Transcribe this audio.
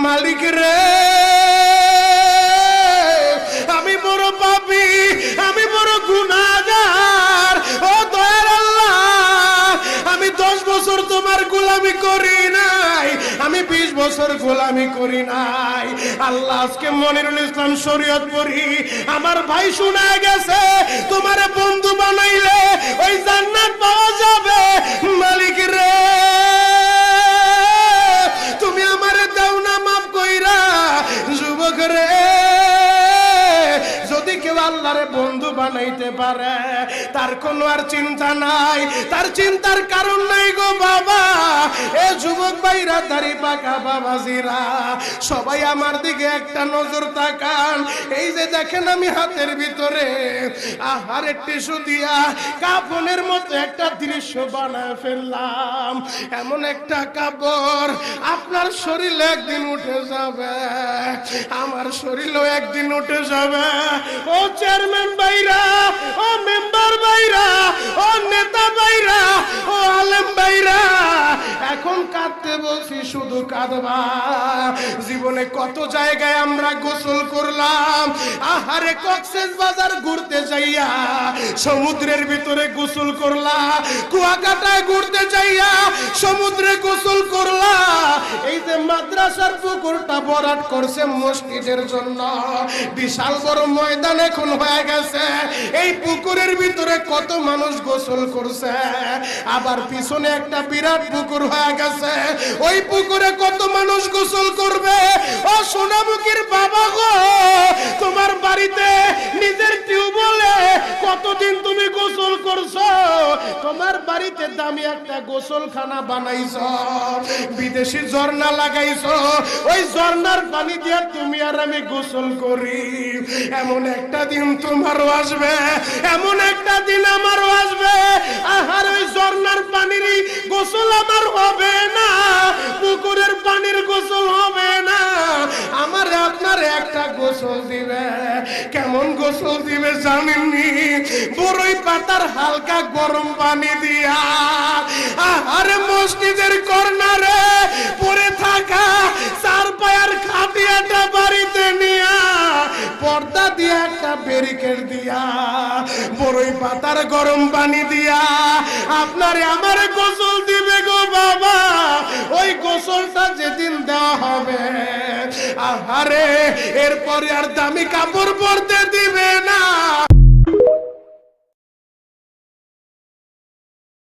মালিক রে আমি বড় পাপী, আমি বড় গুনাহগার। ও দয়ার আল্লাহ, আমি 10 বছর তোমার গোলামি করি নাই, আমি 20 বছর গোলামি করি নাই। আল্লাহ আজকে মনিরুল ইসলাম শরীয়তপুরী আমার ভাই শোনা গেছে তোমারে বন্ধু বানাইলে ওই জান্নাত পাওয়া যাবে। মালিক রে তুমি আমারে দাও না মাফ কইরা। যুবক রে যদি কেউ আল্লাহরে বন্ধু বানাইতে পারে তার কোনো আর চিন্তা নাই, তার চিন্তার কারণ নাই গো বাবা। এ যুবক ভাইরা, দাড়ি পাকা বাবাজিরা, সবাই আমার দিকে একটা নজর তাকান। এই যে দেখেন আমি হাতের ভিতরে আহারে টিস্যু দিয়া কাফনের মতো একটা দৃশ্য বানায় ফেললাম। এমন একটা কাপড় আপনার শরীরে একদিন উঠে যাবে, আমার শরীরেও একদিন উঠে যাবে। ও চেয়ারম্যান ভাইরা, ও মেম্বার ভাইরা, ও নেতা ভাইরা, ও আলেম ভাইরা, এখন কাঁদতে বলছি শুধু কাঁদবা। জীবনে কত জায়গায় আমরা গোসল করলাম। আহারে কক্সবাজার ঘুরতে যাইয়া সমুদ্রের ভিতরে গোসল করলা, কুয়াকাটায় ঘুরতে যাইয়া সমুদ্রে গোসল করলা। এই যে মাদ্রাসার পুকুরটা ভরাট করছে মসজিদের জন্য, বিশাল বড় ময়দান এখন হয়ে গেছে। এই পুকুরের ভিতরে কত মানুষ গোসল করছে, আবার পিছনে একটা বিরাট পুকুর হয়ে গেছে, ওই পুকুরে কত মানুষ গোসল করবে। ও সোনামুখীর বাবা গো, তোমার বাড়িতে নিজের টিউবওয়েলে কতদিন তুমি গোসল করছো? তোমার বাড়িতে দামি একটা গোসলখানা বানাইছো, বিদেশি ঝর্ণা লাগাইছো, ওই ঝর্ণার পানি দিয়ে তুমি আর আমি গোসল করি। এমন একটা দিন তোমারও আসবে, এমন একটা দিন আমারও আসবে। আহার ওই ঝর্ণার পানির গোসল আমার হবে না, পুকুরের পানির গোসল হবে না, আমার আপনার একটা গোসল দিবে। কেমন গোসল দিবে জানেননি? বড়ই পাতার হালকা গরম পানি দিয়া আরে মসজিদের কর্নারে পড়ে থাকা 4 পায়ার খাটিয়াটা বাড়িতে নিয়া পর্দা দিয়া একটা ব্যারিকেড দিয়া বড়ই পাতার গরম পানি দিয়া আপনারে আমার গোসল দিবে গো বাবা। ওই গোসলটা যেদিন দেওয়া হবে আহারে এরপরে আর দামি কাপড় পরতে দিবে না।